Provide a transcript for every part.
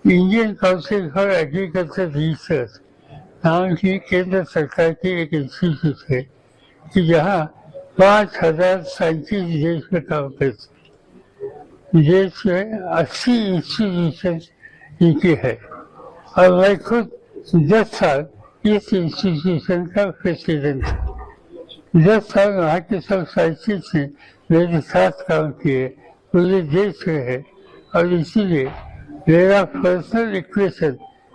Indian council for agriculture research नाम की केंद्र सरकार की एक इंस्टीट्यूट है कि जहाँ 5,000 साइंटिस्ट देश में काम करते। देश में 80 इंस्टीट्यूशन इनके है और मैं खुद 10 साल इस इंस्टीट्यूशन का प्रेसिडेंट था। 10 साल वहाँ के सब साइंटिस्ट ने मेरे साथ काम किए, पूरे देश में है। और इसीलिए मेरा पर्सनल रिक्वेस्ट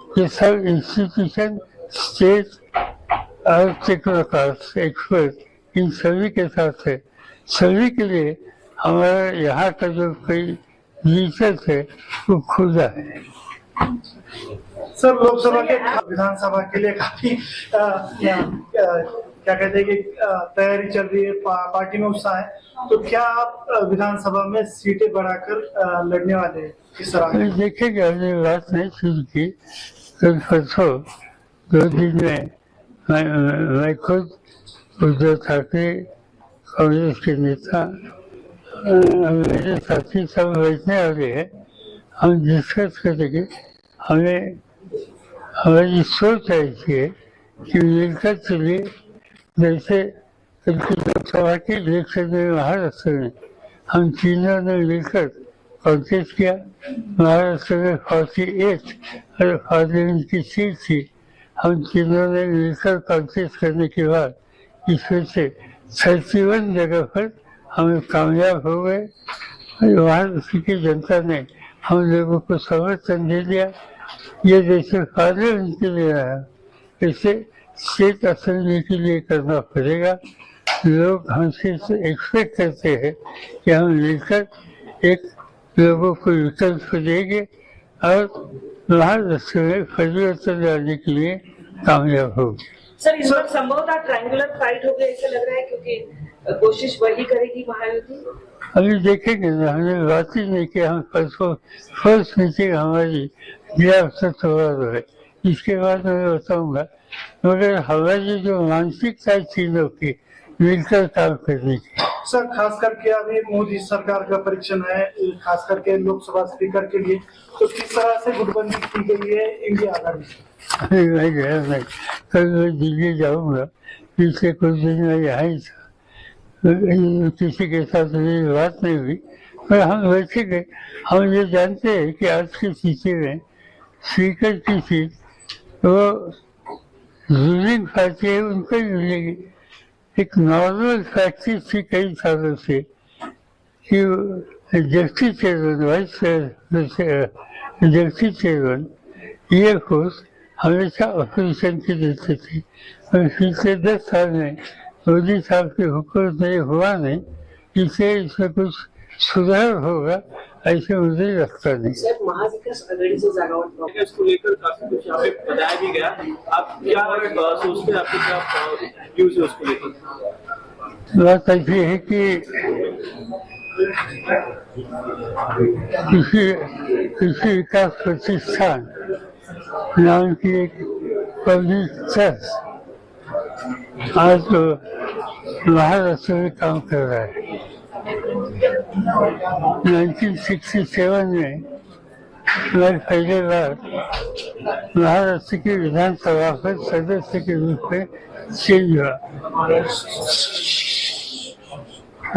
कि सब इंस्टीट्यूशन, स्टेट और टेक्नोक्रेट्स, एक्सपर्ट, इन सभी के साथ है, सभी के लिए हमारा यहाँ का जो कोई रिसर्च है वो खुला है। सर, लोकसभा के विधानसभा के लिए काफी क्या कहते हैं कि तैयारी चल रही है, पार्टी में उत्साह है, तो क्या आप विधानसभा में सीटें बढ़ाकर लड़ने वाले हैं? किस तरह देखेंगे, हमने बात नहीं शुरू की। कल परसों 2 दिन में मैं खुद उद्धव ठाकरे, कांग्रेस के नेता, मेरे साथी सब बैठने वाले हैं। हम डिस्कस करेंगे। हमारी सोच ऐसी है कि मिलकर चलिए। जैसे लोकसभा के इलेक्शन में महाराष्ट्र में हम तीनों ने मिलकर कॉन्टेस्ट किया। महाराष्ट्र में 48 और पार्लियामेंट की सीट थी। हम तीनों ने मिलकर कॉन्टेस्ट करने के बाद इसमें से 31 जगह पर हम कामयाब हो गए। महाराष्ट्र की जनता ने हम लोगों को समर्थन दे दिया। ये जैसे पार्लियामेंट के लिए आया, इसे स्टेट असेंबली के लिए करना पड़ेगा। लोग हमसे एक्सपेक्ट करते हैं कि हम मिलकर एक लोगों को विकल्प देंगे और महाराष्ट्र में परिवर्तन लाने के लिए कामयाब होगी। सर, इस बार संभवतः ट्रायंगुलर फाइट हो गया ऐसा लग रहा है, क्योंकि कोशिश वही करेगी महायुति। अभी देखेंगे ना, हमने बात ही नहीं की। हम फर्स्ट मीटिंग हमारी जिला स्तर है, इसके बाद मैं बताऊंगा। मगर हमारी जो मानसिकता है तीनों की मिलकर काम करने की। सर, खास करके अभी मोदी सरकार का परीक्षण है, खास करके लोकसभा स्पीकर के लिए, तो किस तरह से गुटबंदी की गई है इंडिया आघाड़ी? मैं गया नहीं, कल मैं दिल्ली जाऊंगा। पिछले कुछ दिन में यहाँ ही था, किसी के साथ मेरी बात नहीं हुई, पर हम बैठेंगे। हम ये जानते हैं कि आज की स्थिति में स्पीकर की सीट वो रूलिंग पार्टी है, उनको ही मिलेगी। एक नॉर्मल प्रैक्टिस थी कई सालों से कि deputy chairman, vice deputy chairman, ये पोस्ट हमेशा अपोजिशन की देते थे। और पिछले 10 साल में मोदी साहब की हुकूमत में हुआ नहीं, इससे इसमें कुछ सुधार होगा ऐसे मुझे लगता नहीं। सर, महाविकास आघाड़ी से जागावंत इसको लेकर काफी कुछ यहाँ पे बताया भी गया। आप क्या सोचते हैं, आपके क्या व्यूज है उसको लेकर? बात ऐसी है कि कृषि विकास प्रतिष्ठान नाम की एक पब्लिक ट्रस्ट आज तो महाराष्ट्र में काम कर रहा है। 1967 में मैं पहले बार महाराष्ट्र की विधानसभा पर सदस्य के रूप में चेंज हुआ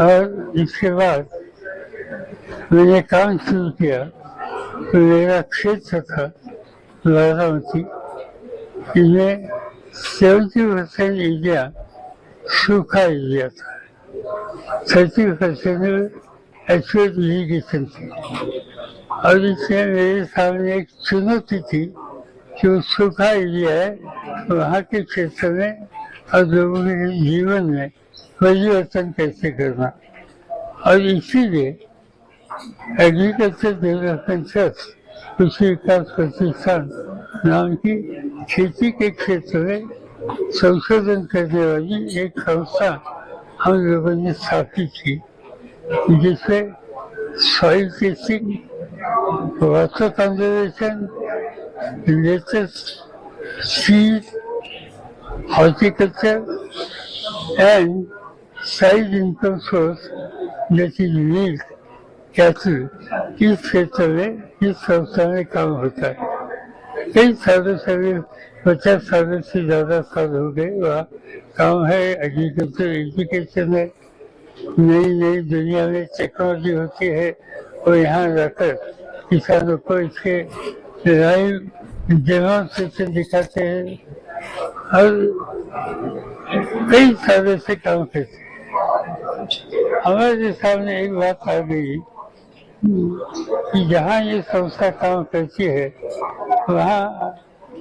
और इसके बाद मैंने काम शुरू किया। मेरा क्षेत्र था बारामती, इसमें 70% एरिया सूखा एरिया था, 30% एक्चुअल इरीगेशन थी। और इसमें मेरे सामने एक चुनौती थी कि वो सूखा एरिया है, वहाँ के क्षेत्र में और लोगों के जीवन में परिवर्तन कैसे करना। और इसीलिए एग्रीकल्चर डेवलपमेंट ट्रस्ट, कृषि विकास प्रतिष्ठान नाम की खेती के क्षेत्र में संशोधन करने वाली एक संस्था हम लोगों ने स्थापित की, जिसमें soil testing, water conservation, latest seed, horticulture and side income source जैसी मिल्क, कैटल, इस क्षेत्र में इस संस्था में काम होता है। कई सालों से भी 50 सालों से ज़्यादा साल हो गए वहाँ काम है। एग्रीकल्चर एजुकेशन है, नई नई दुनिया में टेक्नोलॉजी होती है और यहाँ रहकर किसानों को इसके लाइव डेमोन्स्ट्रेशन दिखाते हैं और कई सालों से काम करते हैं। हमारे सामने एक बात आ गई कि जहाँ ये संस्था काम करती है वहाँ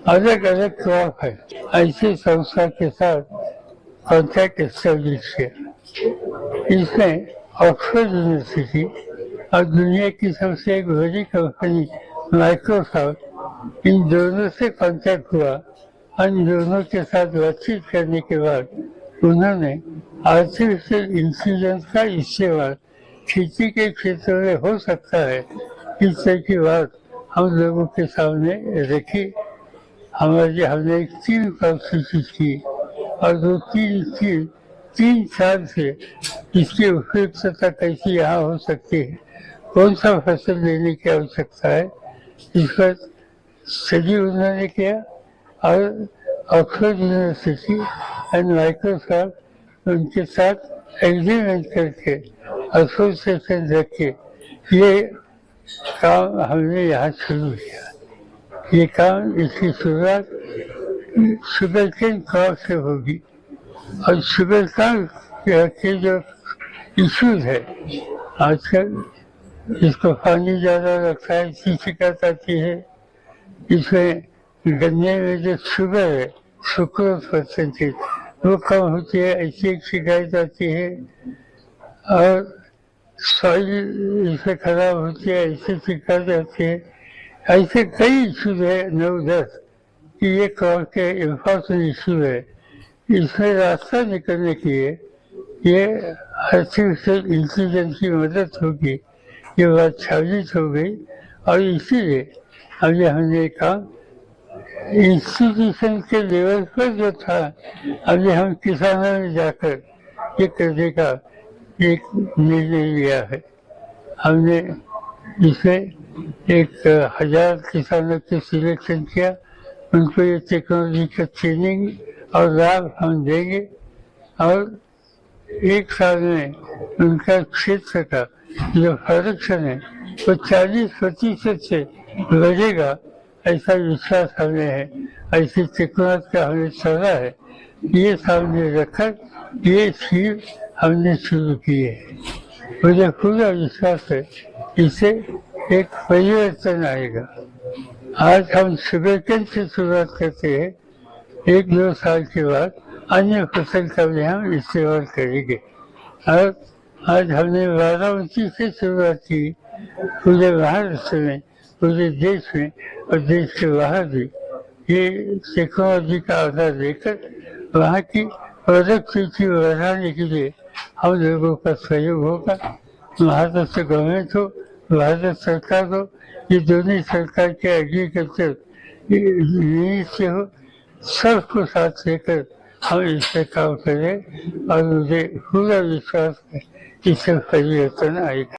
अलग अलग क्रॉप है। ऐसी संस्था के साथ कॉन्ट्रैक्ट एस्टेब्लिश किया। इसमें ऑक्सफोर्ड यूनिवर्सिटी और दुनिया की सबसे एक बड़ी कंपनी माइक्रोसॉफ्ट, इन दोनों से कॉन्टैक्ट हुआ। इन दोनों के साथ बातचीत करने के बाद उन्होंने आर्टिफिशियल इंटेलिजेंस का इस्तेमाल खेती के क्षेत्र में हो सकता है, इस तरह की बात हम लोगों के सामने रखी। हमने एक टीम कॉन्स्टिट्यूट की और वो तीन साल से इसकी उपयुक्तता कैसी यहाँ हो सकती है, कौन सा फसल लेने की आवश्यकता है, इस पर स्टडी उन्होंने किया और ऑक्सफोर्ड यूनिवर्सिटी एंड माइक्रोसॉफ्ट उनके साथ एग्रीमेंट करके एसोसिएशन रख के ये काम हमने यहाँ शुरू किया। ये काम इसकी शुरुआत शुगरकेन क्रॉप से होगी और शुगरकेन के जो इश्यूज है आजकल, इसको पानी ज़्यादा लगता है, इसकी शिकायत आती है। इसमें गन्ने में जो शुगर है, सुक्रोज परसेंटेज, वो कम होती है, ऐसी एक शिकायत आती है। और सॉइल इससे खराब होती है, ऐसी शिकायत आती है। ऐसे कई इश्यूज है 9-10 कि ये क्रॉप के इम्पोर्टेंट इशू है। इसमें रास्ता निकलने के लिए ये आर्टिफिशियल इंटेलिजेंस की मदद होगी, ये बात साबित हो गई। और इसीलिए अभी हमने काम इंस्टीट्यूशन के लेवल पर जो था, अभी हम किसानों में जाकर ये करने का एक निर्णय लिया है। हमने इसे 1000 किसानों के सिलेक्शन किया, उनको ये टेक्नोलॉजी का ट्रेनिंग और लाभ हम देंगे और 1 साल में उनका क्षेत्र का जो प्रोडक्शन है वो 40% से बढ़ेगा, ऐसा विश्वास हमें है। ऐसी टेक्नोलॉजी का हमें चला है, ये सामने रखकर ये स्कीम हमने शुरू की है। मुझे पूरा विश्वास है इससे एक परिवर्तन आएगा। आज हम शुगरकेन से शुरुआत करते हैं, 1-2 साल के बाद अन्य फसल का भी हम इस्तेमाल करेंगे। और आज हमने बारामती से शुरुआत की, पूरे महाराष्ट्र में, पूरे देश में और देश के बाहर भी ये टेक्नोलॉजी का आधार लेकर वहाँ की प्रोडक्टिविटी बढ़ाने के लिए हम लोगों का सहयोग होगा। महाराष्ट्र गवर्नमेंट हो, भारत सरकार हो, ये दोनों सरकार के एग्रीकल्चर मिनिस्ट्री हो, सबको साथ लेकर हम इस पर काम करें और मुझे पूरा विश्वास है इससे परिवर्तन आएगा।